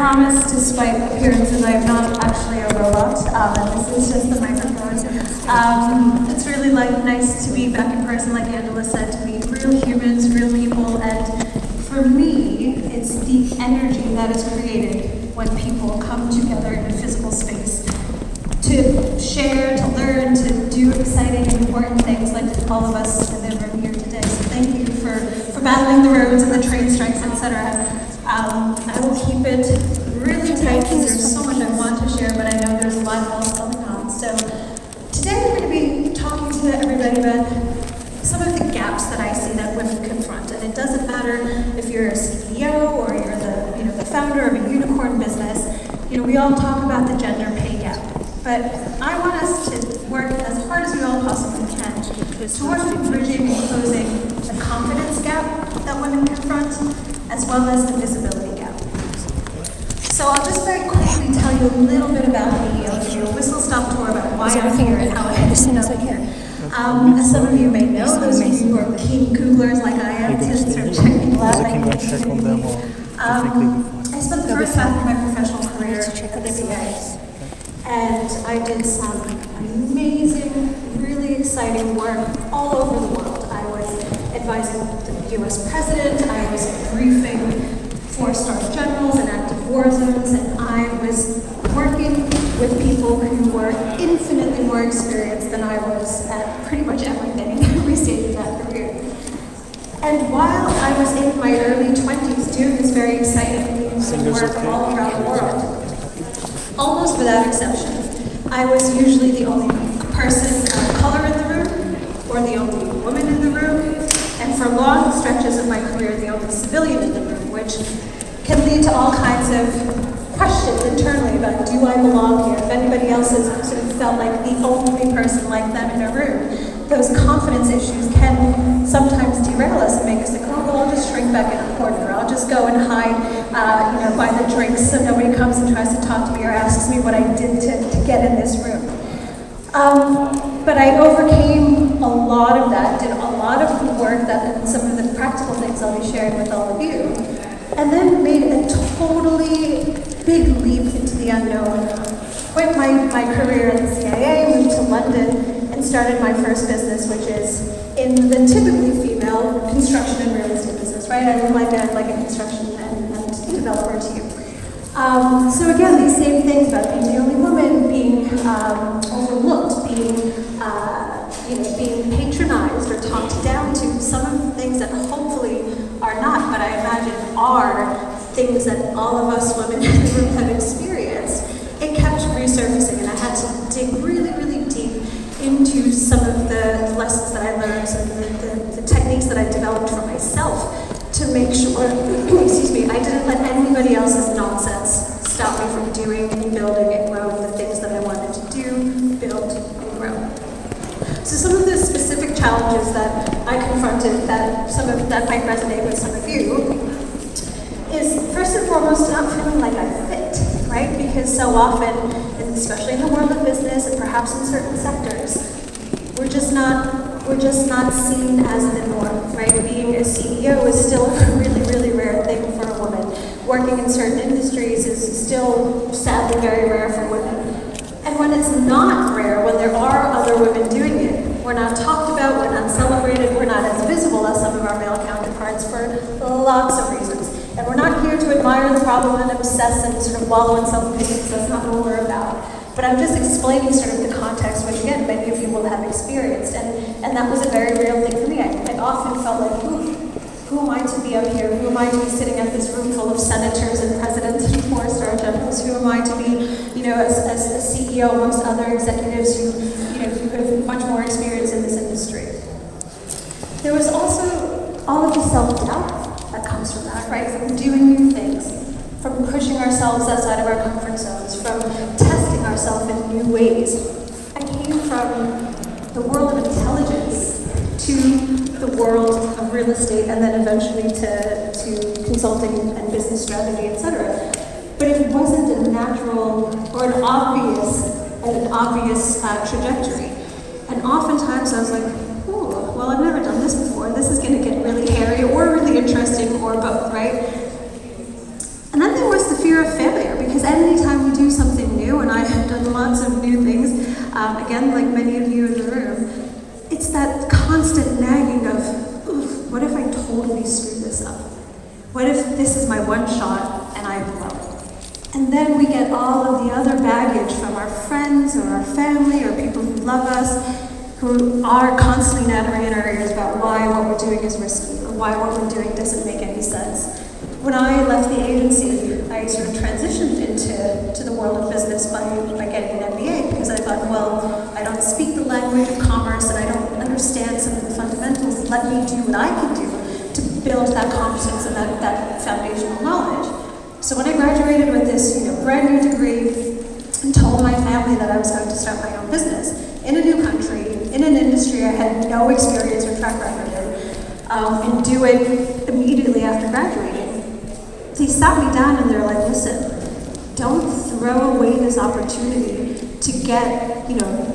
promise, despite appearances, I am not actually a robot, and this is just the microphone. It's really nice to be back in person, like Angela said, to meet real humans, real people, and for me, it's the energy that is created when people come together in a physical space to share, to learn, to do exciting and important things like all of us in the room here today. So thank you for battling the roads and the train strikes, etc. I will keep it really tight because there's so much I want to share, but I know there's a lot else going on. So today we're going to be talking to everybody about some of the gaps that I see that women confront. And it doesn't matter if you're a CEO or you're the founder of a unicorn business. We all talk about the gender pay gap. But I want us to work as hard as we all possibly can towards bridging and closing the confidence gap that women confront, as well as the visibility gap. So I'll just very quickly tell you a little bit about me. I'll give you a whistle-stop tour about why I'm here and how I ended up here. As some of you may know, those of you who are keen Googlers like I am, to sort of check people out. I spent the first half of my professional career at the CIA. And I did some amazing, really exciting work all over the world. I was advising the US president, I was briefing 4-star generals in active war zones, and I was working with people who were infinitely more experienced than I was at pretty much everything at every stage of that career. And while I was in my early 20s doing this very exciting work all around the world, almost without exception, I was usually the only person of color in the room, or the only woman in the room, and for long stretches of my career, the only civilian in the room, which can lead to all kinds of questions internally about, do I belong here? If anybody else has sort of felt like the only person like them in a room, those confidence issues can sometimes derail us and make us think, oh, well, I'll just shrink back in a corner, or I'll just go and hide, by the drinks so nobody comes and tries to talk to me or asks me what I did to get in this room. But I overcame a lot of that, did a lot of the work and some of the practical things I'll be sharing with all of you, and then made a totally big leap into the unknown. Quit my career at the CIA, moved to London, and started my first business, which is in the typically female construction and real estate business, right? I look like a construction and developer to you. So again, these same things about being the only woman, being overlooked, being patronized or talked down to, some of the things that hopefully are not, but I imagine are things that all of us women in the room have experienced. It kept resurfacing, and I had to dig really, really deep into some of the lessons that I learned, some of the techniques that I developed for myself to make sure, I didn't let anybody else's nonsense stop me from doing, building, and growing the things that I wanted to do, build, and grow. So some of the specific challenges that I confronted that might resonate with some of you is, first and foremost, not feeling like I fit, right? Because so often, and especially in the world of business and perhaps in certain sectors, we're just not seen as the norm, right? Being a CEO is still a really, really rare thing for a woman. Working in certain industries is still sadly very rare for women. And when it's not rare, when there are other women doing it, we're not talked about, we're not celebrated, we're not as visible as some of our male counterparts for lots of reasons. And we're not here to admire the problem and obsess and sort of wallow in self-pity, because that's not what we're about. But I'm just explaining sort of the context, which again, many of you will have experienced. And that was a very real thing for me. I often felt like, who am I to be up here? Who am I to be sitting at this room full of senators and presidents and 4-star generals? Who am I to be, as a CEO amongst other executives who have much more experience in this industry? There was also all of the self-doubt that comes from that, right? From doing new things, from pushing ourselves outside of our comfort zones, from testing ourselves in new ways. I came from the world of intelligence to the world of real estate, and then eventually to consulting and business strategy, etc. But it wasn't a natural or an obvious trajectory. And oftentimes I was like, oh, well, I've never done this before. This is going to get really hairy or really interesting or both, right? And then there was the fear of failing. do something new, and I have done lots of new things, again, like many of you in the room, it's that constant nagging of, oof, what if I totally screw this up? What if this is my one shot and I blow it? And then we get all of the other baggage from our friends or our family or people who love us, who are constantly nattering in our ears about why what we're doing is risky or why what we're doing doesn't make any sense. When I left the agency, I sort of transitioned into the world of business by getting an MBA, because I thought, well, I don't speak the language of commerce and I don't understand some of the fundamentals. Let me do what I can do to build that competence and that foundational knowledge. So when I graduated with this brand new degree and told my family that I was going to start my own business in a new country, in an industry I had no experience or track record in, and do it immediately after graduating, they sat me down and they're like, listen, don't throw away this opportunity to get,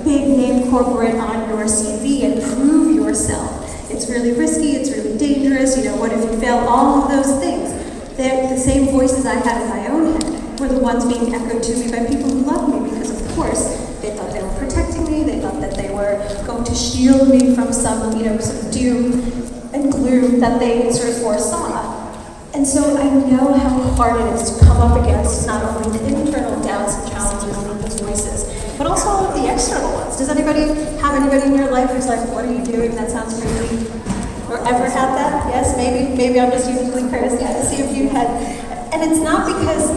big name corporate on your CV and prove yourself. It's really risky, it's really dangerous, what if you fail? All of those things. They're the same voices I had in my own head were the ones being echoed to me by people who love me, because of course, they thought they were protecting me, they thought that they were going to shield me from some, sort of doom and gloom that they sort of foresaw. And so I know how hard it is to come up against not only the internal doubts and challenges and people's voices, but also all of the external ones. Does anybody have anybody in your life who's like, what are you doing? That sounds crazy. Or ever had that? Yes, maybe I'm just uniquely crazy. To see if you had. And it's not because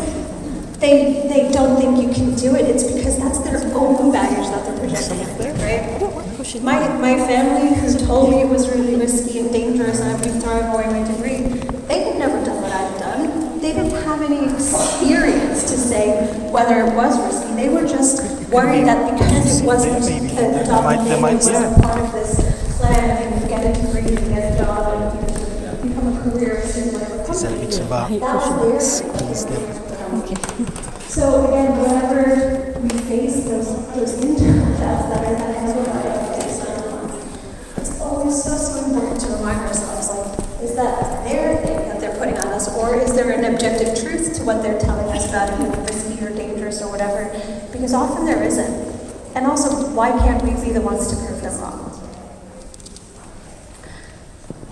they don't think you can do it, it's because that's their own baggage that they're projecting, right? My family, who told me it was really risky and dangerous and I'd be throwing away my degree, they had never done what I'd done. They didn't have any experience to say whether it was risky. They were just worried that because it wasn't the dominant name, it wasn't part of this plan, and get a degree and get a job and become a careerist in whatever company. That was their So again, whenever we face those internal doubts that are that external ones, it's always so important to remind ourselves, is that their thing that they're putting on us, or is there an objective truth to what they're telling us about it, risky or dangerous or whatever? Because often there isn't. And also, why can't we be the ones to prove them wrong?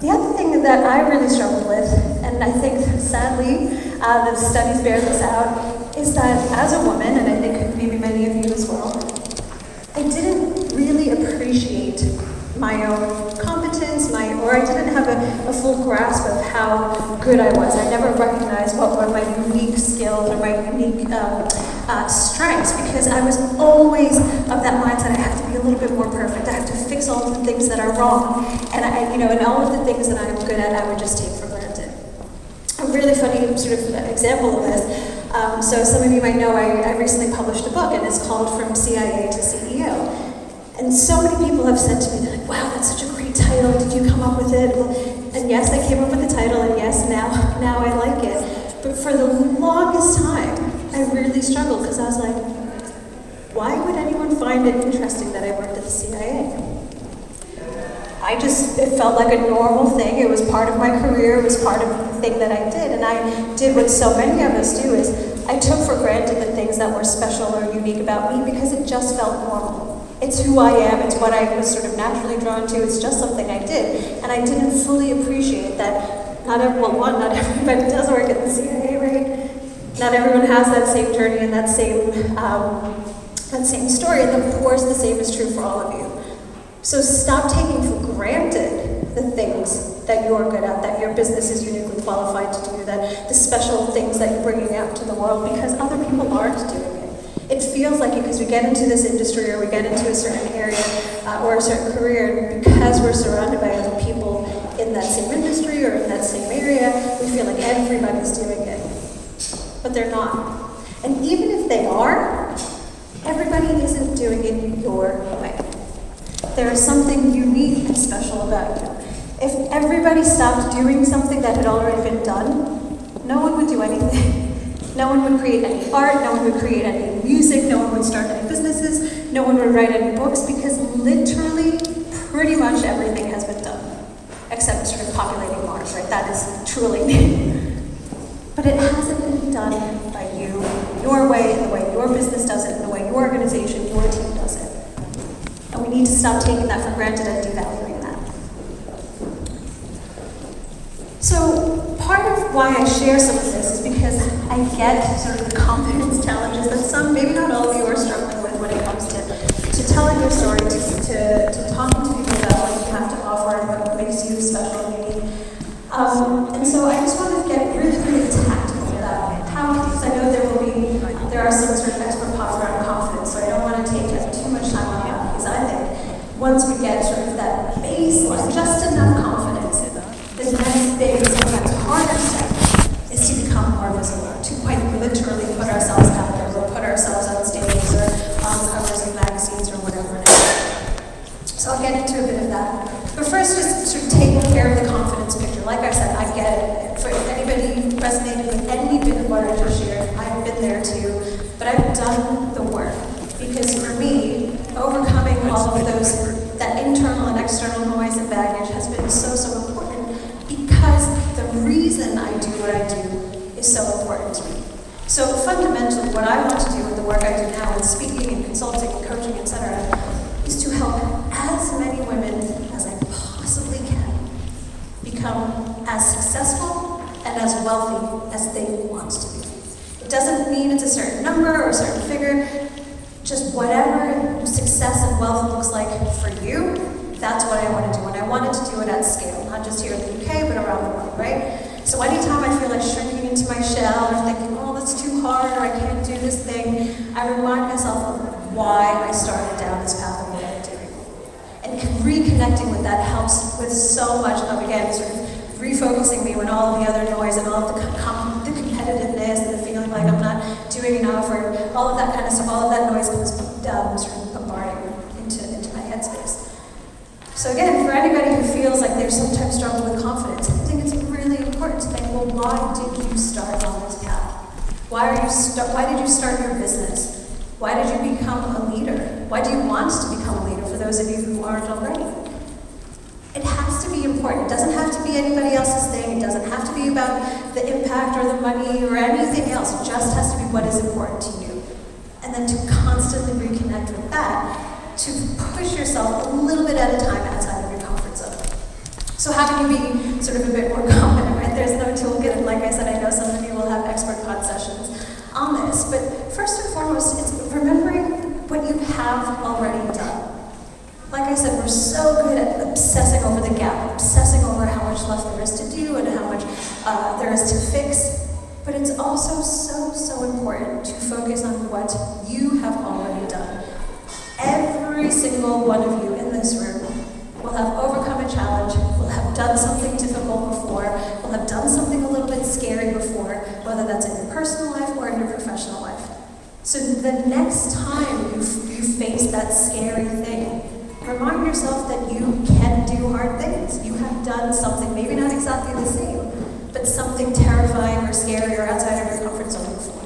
The other thing that I really struggled with, and I think sadly the studies bear this out, is that as a woman, and I think maybe many of you as well, I didn't really appreciate my own competence, or I didn't have a full grasp of how good I was. I never recognized what were my unique skills or my unique strengths, because I was always of that mindset, I have to be a little bit more perfect. I have to fix all of the things that are wrong. And and all of the things that I'm good at, I would just take for granted. A really funny sort of example of this, so some of you might know I recently published a book, and it's called From CIA to CEO. And so many people have said to me, they're like, wow, that's such a great title, did you come up with it? And yes, I came up with the title, and yes, now I like it. But for the longest time, I really struggled, because I was like, why would anyone find it interesting that I worked at the CIA? It felt like a normal thing. It was part of my career. It was part of the thing that I did. And I did what so many of us do, is I took for granted the things that were special or unique about me, because it just felt normal. It's who I am. It's what I was sort of naturally drawn to. It's just something I did. And I didn't fully appreciate that not everybody does work at the CIA, right? Not everyone has that same journey and that same story. And of course, the same is true for all of you. So stop taking for granted the things that you're good at, that your business is uniquely qualified to do, that the special things that you're bringing out to the world, because other people aren't doing it. It feels like because we get into this industry or we get into a certain area or a certain career, and because we're surrounded by other people in that same industry or in that same area, we feel like everybody's doing it. But they're not. And even if they are, everybody isn't doing it your way. There is something unique and special about you. If everybody stopped doing something that had already been done, no one would do anything. No one would create any art, no one would create any music, no one would start any businesses, no one would write any books, because literally pretty much everything has been done, except sort of populating Mars, right? That is truly new. But it hasn't been done by you your way, in the way your business does it, in the way your organization, your team does it. And we need to stop taking that for granted and devaluing that. So part of why I share some of this is because I get sort of the confidence challenges that some, maybe not all of you, are struggling with when it comes to telling your story, to talking to people about what you have to offer and what makes you special and unique. And so I just want to get really, really tactical about how, because I know there are some sort of expert pods around confidence, so I don't want to take too much time on that, because I think once we get sort of that baseline, just enough confidence, the next big, sometimes harder step is to become more visible, to quite literally put ourselves out there, or put ourselves on stages or on covers of magazines or whatever it is. So I'll get into a bit of that. But first, just sort of taking care of the confidence picture. Like I said, I get it. For anybody who resonated with any bit of what I just shared, I've been there too, but I've done the work. Because for me, overcoming all of those, that internal and external noise and baggage has been so, so important, because the reason I do what I do is so important to me. So fundamentally, what I want to do with the work I do now in speaking and consulting and coaching, etc., is to help as many women as I possibly can become as successful and as wealthy as they want to be. It doesn't mean it's a certain number or a certain figure, just whatever success and wealth looks like for you, that's what I want to do. And I wanted to do it at scale, not just here in the UK, but around the world, right? So anytime I feel like shrinking into my shell or thinking, oh, that's too hard, or I can't do this thing, I remind myself of why I started down this path of what I'm doing. And reconnecting with that helps with so much of, again, sort of refocusing me when all of the other noise and all of the competitiveness and the feeling like I'm not doing enough, or all of that kind of stuff, all of that noise comes sort of bombarding into my headspace. So again, for anybody who feels like they're sometimes struggling with confidence, I think it's really important to think, well, why did you start on this path? Why did you start your business? Why did you become a leader? Why do you want to become a leader, for those of you who aren't already? It has to be important. It doesn't have to be anybody else's thing. It doesn't have to be about the impact or the money or anything else. It just has to be what is important to you. And then to constantly reconnect with that, to push yourself a little bit at a time outside of your comfort zone. So how can you be sort of a bit more confident, right? There's no toolkit, and like I said, I know some of you will have expert pod sessions on this, but first and foremost, it's remembering what you have already done. Like I said, we're so good at obsessing over the gap, obsessing over how much left there is to do and how much there is to fix, but it's also so important to focus on what you have already done. Every single one of you in this room will have overcome a challenge, will have done something difficult before, will have done something a little bit scary before, whether that's in your personal life or in your professional life. So the next time you face that scary thing, remind yourself that you can do hard things. You have done something, maybe not exactly the same, but something terrifying or scary or outside of your comfort zone before.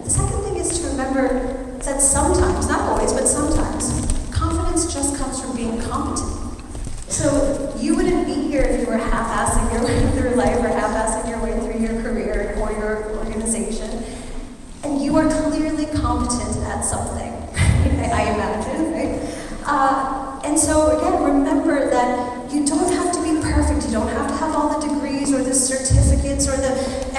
The second thing is to remember that sometimes, not always, but sometimes, confidence just comes from being competent. So you wouldn't be here if you were half-assing your way through life or half-assing your way through your career or your organization. And you are clearly competent at something, I imagine, right? And so again, remember that you don't have to be perfect. You don't have to have all the degrees or the certificates or the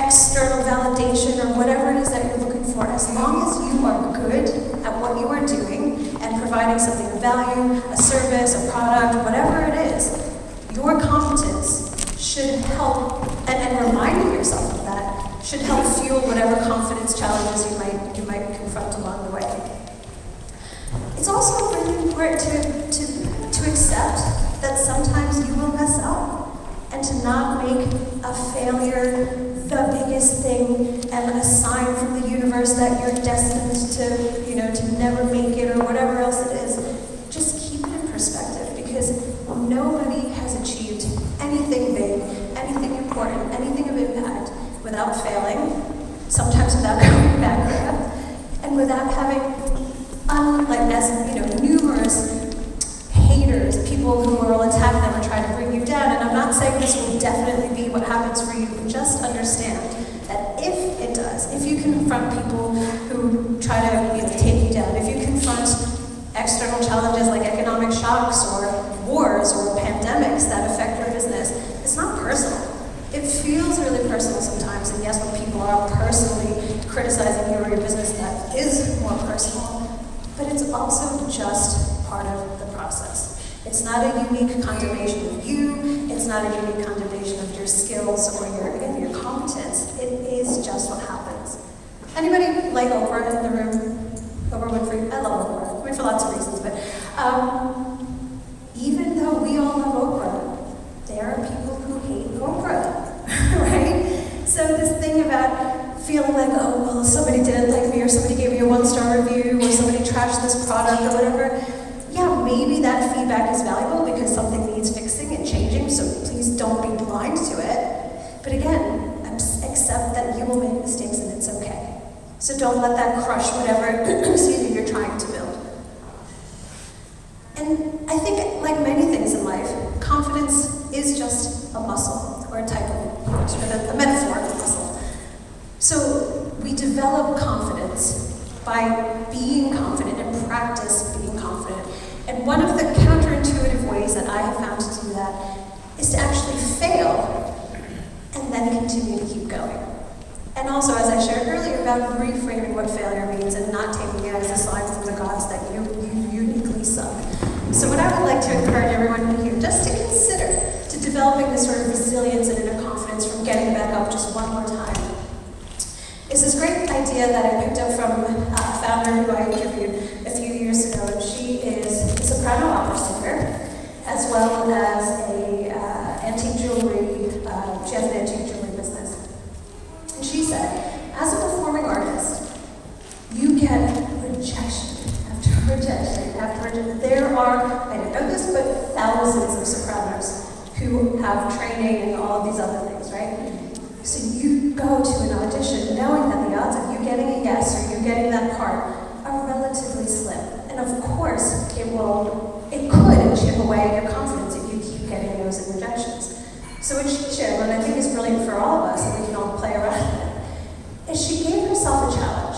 external validation or whatever it is that you're looking for. As long as you are good at what you are doing and providing something of value, a service, a product, whatever it is, your competence should help, and reminding yourself of that, should help fuel whatever confidence challenges you might confront along the way. It's also really important to accept that sometimes you will mess up, and to not make a failure the biggest thing and a sign from the universe that you're destined to never make it or whatever else it is. Just keep it in perspective, because nobody has achieved anything big, anything important, anything of impact without failing, sometimes without going bankrupt, and without having numerous haters, people who will attack them and try to bring you down. And I'm not saying this will definitely be what happens for you, but just understand that if it does, criticize, if you confront people who try to take you down, if you confront external challenges like economic shocks or wars or pandemics that affect your business, it's not personal. It feels really personal sometimes, and yes, when people are personally criticizing you or your business, that is more personal, but it's also just part of the process. It's not a unique condemnation of you, it's not a unique condemnation of your skills or your competence. It is just what happens. Anybody like Oprah in the room? Oprah Winfrey? I love Oprah. I mean, for lots of reasons, but even though we all love Oprah, there are people who hate Oprah, right? So this thing about feeling like, oh, well, somebody didn't like me, or somebody gave me a 1-star review, or somebody trashed this product, or whatever. Yeah, maybe that feedback is valuable because something needs fixing and changing, so please don't be blind to it. But again, accept that you will make mistakes and it's okay. So don't let that crush whatever you're trying to build. And I think, like many things in life, confidence is just a muscle, or a type of, sort of a metaphor of muscle. So we develop confidence by being confident and practice being confident. And one of the counterintuitive ways that I have found to do that is to actually fail and then continue to keep going. And also, as I shared earlier, about reframing what failure means and not taking it as a sign from the gods that you uniquely suck. So what I would like to encourage everyone here just to consider to developing this sort of resilience and inner confidence from getting back up just one more time is this great idea that I picked up from a founder who I interviewed a few years ago. And she is a soprano opera singer, as well as a antique jewelry, she has an antique jewelry business. And she said, as a performing artist, you get rejection after rejection after rejection. There are, I didn't know this, but thousands of sopranos who have training and all of these other things, right? So you go to an audition knowing that the odds of you getting a yes or you getting that part are relatively slim. And of course, it could chip away at your confidence if you keep getting those rejections. So what she shared, and I think is brilliant for all of us, and we can all play around with it, is she gave herself a challenge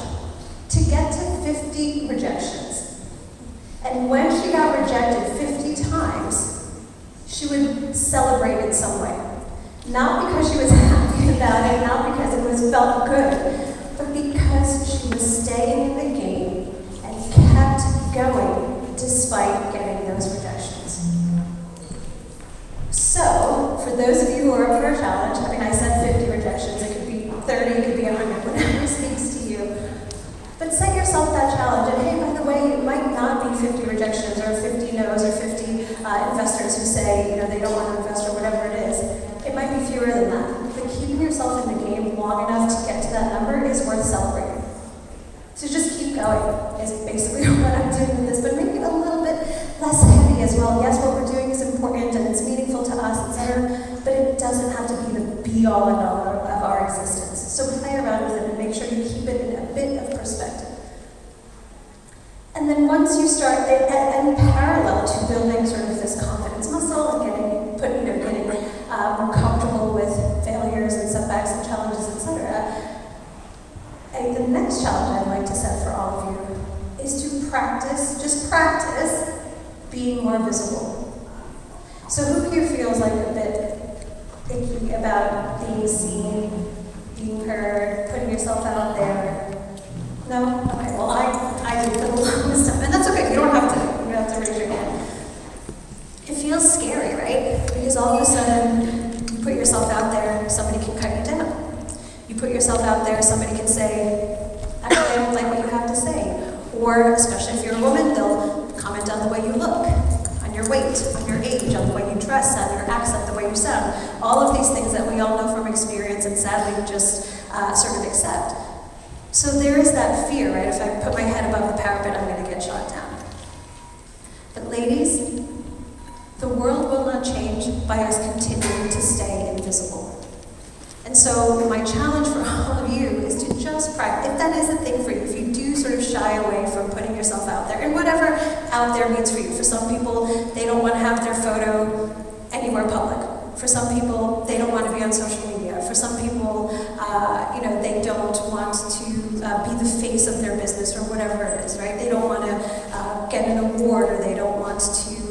to get to 50 rejections. And when she got rejected 50 times, she would celebrate in some way. Not because she was happy about it, not because it felt good, but because she was staying in the game and kept going despite getting those rejections. So, for those of you who are up for a challenge, I mean, I said 50 rejections, it could be 30, it could be 100, whatever speaks to you. But set yourself that challenge, and hey, by the way, it might not be 50 rejections or 50 no's or 50 investors who say, they don't want to invest or whatever it is. It might be fewer than that, but keeping yourself in the game long enough to get to that number is worth celebrating. So just keep going is basically what I'm doing with this, but make it a little bit less heavy as well. Yes, what we're doing is important and it's meaningful to us, etc., but it doesn't have to be the be-all and all of our existence. So play around with it and make sure you keep it in a bit of perspective. And then once you start, and parallel to building sort of this confidence muscle and getting more comfortable with failures and setbacks and challenges, etc., the next challenge I'd like to set for all of you is to just practice being more visible. So who here feels like a bit icky about being seen, being heard, putting yourself out there? No? Okay, well I do for the longest time, and that's okay, you don't have to raise your hand. It feels scary, right? Because all of a sudden, you put yourself out there, somebody can cut you down. You put yourself out there, somebody can say, actually, I don't like what you have to say. Or, especially if you're a woman, they'll comment on the way you look, on your weight, on your age, on the way you dress, on your accent, the way you sound. All of these things that we all know from experience and sadly just sort of accept. So there is that fear, right? If I put my head above the parapet, I'm going to get shot down. But ladies, the world will not change by us continuing to stay invisible. And so my challenge for all of you is to just practice, if that is a thing for you, if you do sort of shy away from putting yourself out there, and whatever out there means for you. For some people, they don't want to have their photo anywhere public. For some people, they don't want to be on social media. For some people, they don't want to be the face of their business or whatever it is, right? They don't want to get an award, or they don't want to,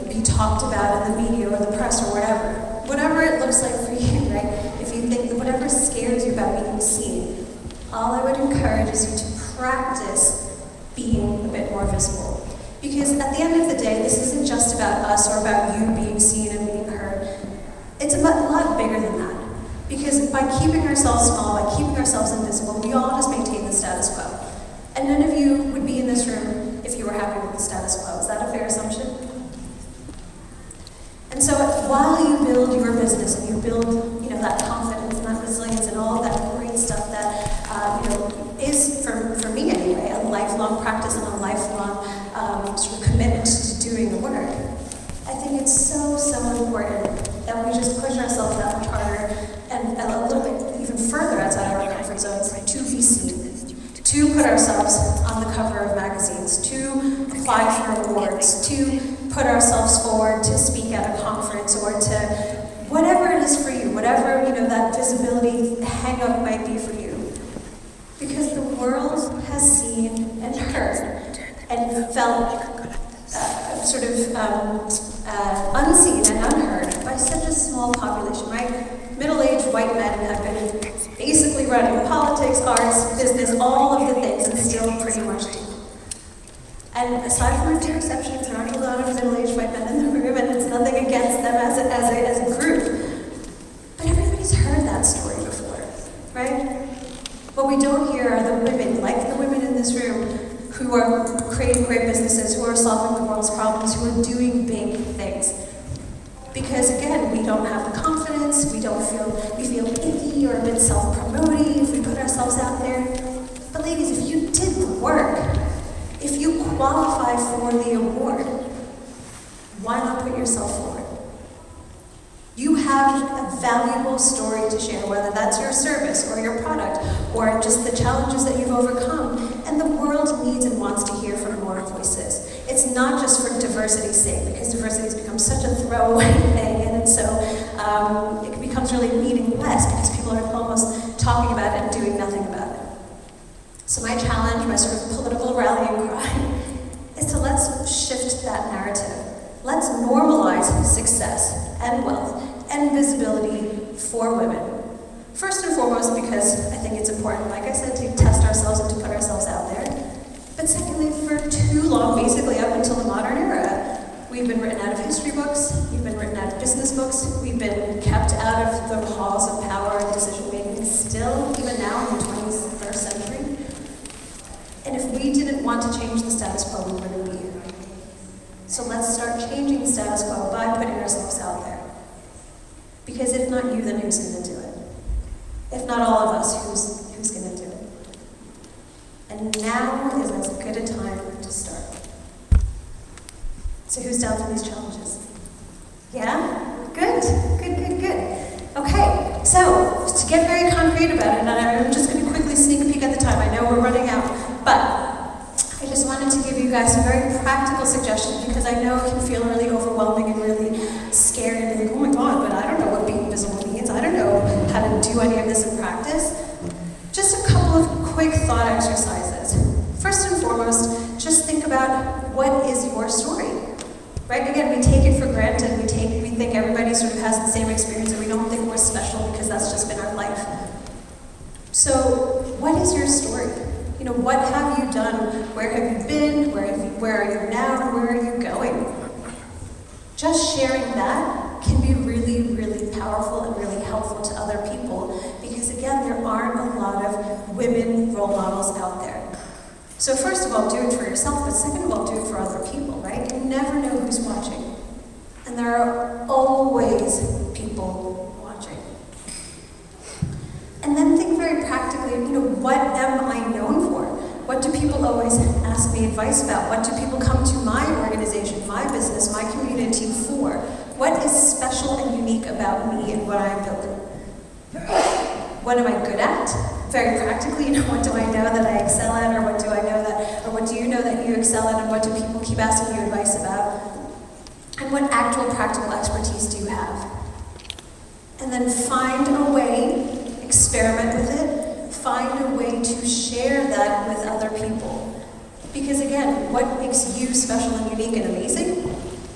be talked about in the media or the press or whatever. Whatever it looks like for you, right? If you think that whatever scares you about being seen, all I would encourage is you to practice being a bit more visible. Because at the end of the day, this isn't just about us or about you being seen and being heard. It's a lot bigger than that. Because by keeping ourselves small, by keeping ourselves invisible, we all just maintain the status quo. And none of you would be in this room if you were happy with the status quo. Is that a fair assumption? And so while you build your business and you build, that confidence and that resilience and all that great stuff that, is, for me anyway, a lifelong practice and a lifelong sort of commitment to doing the work, I think it's so, so important that we just push ourselves that much harder and a little bit even further outside of our comfort zones to be seen, to put ourselves on the cover of magazines, to apply for awards, to put ourselves forward to speak at a conference or to whatever it is for you, whatever that visibility hang-up might be for you. Because the world has seen and heard and felt unseen and unheard by such a small population, right? Middle-aged white men have been basically running politics, arts, business, all of the things, and still pretty much do. And aside from a few exceptions, there aren't a lot of middle-aged white men in the room, and it's nothing against them as a group. But everybody's heard that story before, right? What we don't hear are the women, like the women in this room, who are creating great businesses, who are solving the world's problems, who are doing big things. Because again, we don't have the confidence, we feel icky or a bit self-promoting if we put ourselves out there. But ladies, if you did the work, if you qualify for the award, why not put yourself forward? You have a valuable story to share, whether that's your service or your product or just the challenges that you've overcome. And the world needs and wants to hear from more voices. It's not just for diversity's sake, because diversity has become such a throwaway thing, and so it becomes really meaningless because people are almost talking about it and doing nothing about it. So my challenge, my sort of political rallying cry, is to let's shift that narrative. Let's normalize success and wealth and visibility for women. First and foremost, because I think it's important, like I said, to test ourselves and to put ourselves out there. But secondly, for too long, basically up until the modern era, we've been written out of history books, we've been written out of business books, we've been kept out of the halls of power and decision-making still, even now in the 21st century. And if we didn't want to change the status quo, we wouldn't be here. So let's start changing the status quo by putting ourselves out there. Because if not you, then who's going to do it? If not all of us, who's going to do it? And now is as good a time to start. So who's down for these challenges? Yeah? Good. Okay, so to get very concrete about it, and I'm just going to quickly sneak peek at the time. I know we're running out, but I just wanted to give you guys some very practical suggestions because I know it can feel really overwhelming and really scary and like, oh my God, but I don't know what being visible means. I don't know how to do any of this in practice. Just a couple of quick thought exercises. First and foremost, just think about what is your story, right? Again, we take it for granted. We think everybody sort of has the same experience, and we don't think we're special because that's just been our life. So, what is your story? What have you done? Where have you been? Where are you now? Where are you going? Just sharing that can be really, really powerful and really helpful to other people because, again, there aren't a lot of women role models out there. So first of all, do it for yourself, but second of all, do it for other people, right? You never know who's watching. And there are always people watching. And then think very practically, what am I known for? What do people always ask me advice about? What do people come to my organization, my business, my community for? What is special and unique about me and what I'm building? What am I good at? Very practically, what do I know that I excel at, or what do I know that, or what do you know that you excel at, and what do people keep asking you advice about? And what actual practical expertise do you have? And then find a way, experiment with it, find a way to share that with other people. Because again, what makes you special and unique and amazing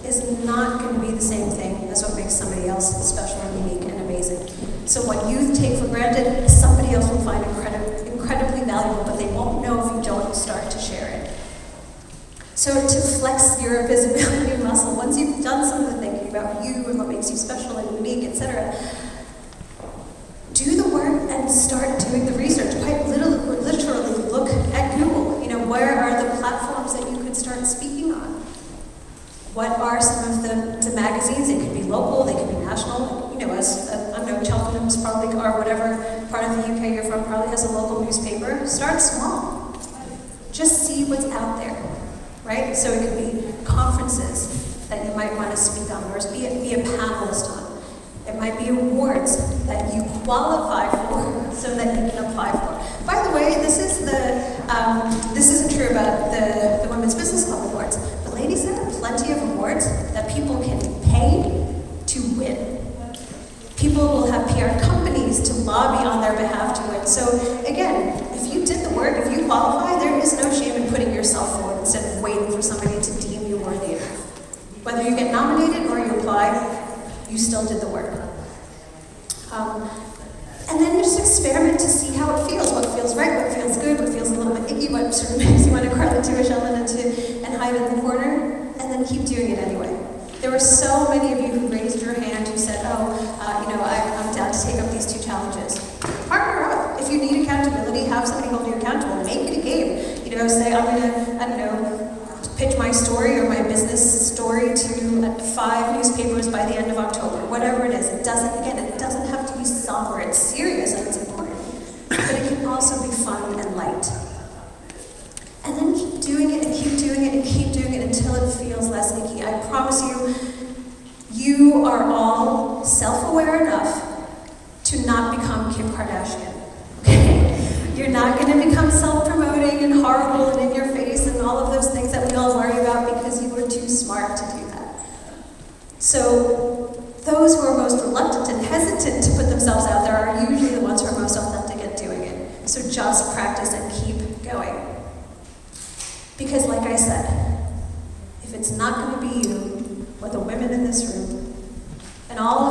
is not going to be the same thing as what makes somebody else special and unique and amazing. So what you take for granted, somebody else will find incredibly valuable, but they won't know if you don't start to share it. So to flex your visibility muscle, once you've done some of the thinking about you and what makes you special and unique, etc., do the work and start doing the research. Quite literally look at Google. Where are the platforms that you could start speaking on? What are some of the magazines? They could be local, they could be national. I know Cheltenham's probably, or whatever part of the UK you're from, probably has a local newspaper. Start small. Just see what's out there, right? So it could be conferences that you might want to speak on, or be a panelist on. It might be awards that you qualify for so that you can apply for. By the way, this isn't true about the Women's Business Club Awards, but ladies, there are plenty of awards that people can pay to win. People will have PR companies to lobby on their behalf to win. So again, if you did the work, if you qualify, there is no shame in putting yourself forward instead of waiting for somebody to deem you worthy enough. Whether you get nominated or you apply, you still did the work. And then just experiment to see how it feels, what feels right, what feels good, what feels a little bit icky, what sort of makes you want to curl into a shell and hide in the corner, and then keep doing it anyway. There were so many of you who raised your hand who said, I'm down to take up these 2 challenges. Partner up. If you need accountability, have somebody hold you accountable. Make it a game. Say, I'm going to, pitch my story or my business story to 5 newspapers by the end of October. Whatever it is. It doesn't have to be somber. It's serious and it's important. But it can also be fun and light. And then keep doing it and keep doing it and keep doing it until it feels less icky. I promise you are all self-aware enough to not become Kim Kardashian. Okay? You're not going to become self-promoting and horrible and in your face and all of those things that we all worry about because you were too smart to do that. So those who are most reluctant and hesitant to put themselves out there are usually the ones who are most authentic at doing it. So just practice and keep going. Because like I said, if it's not going to be you, or the women in this room, and all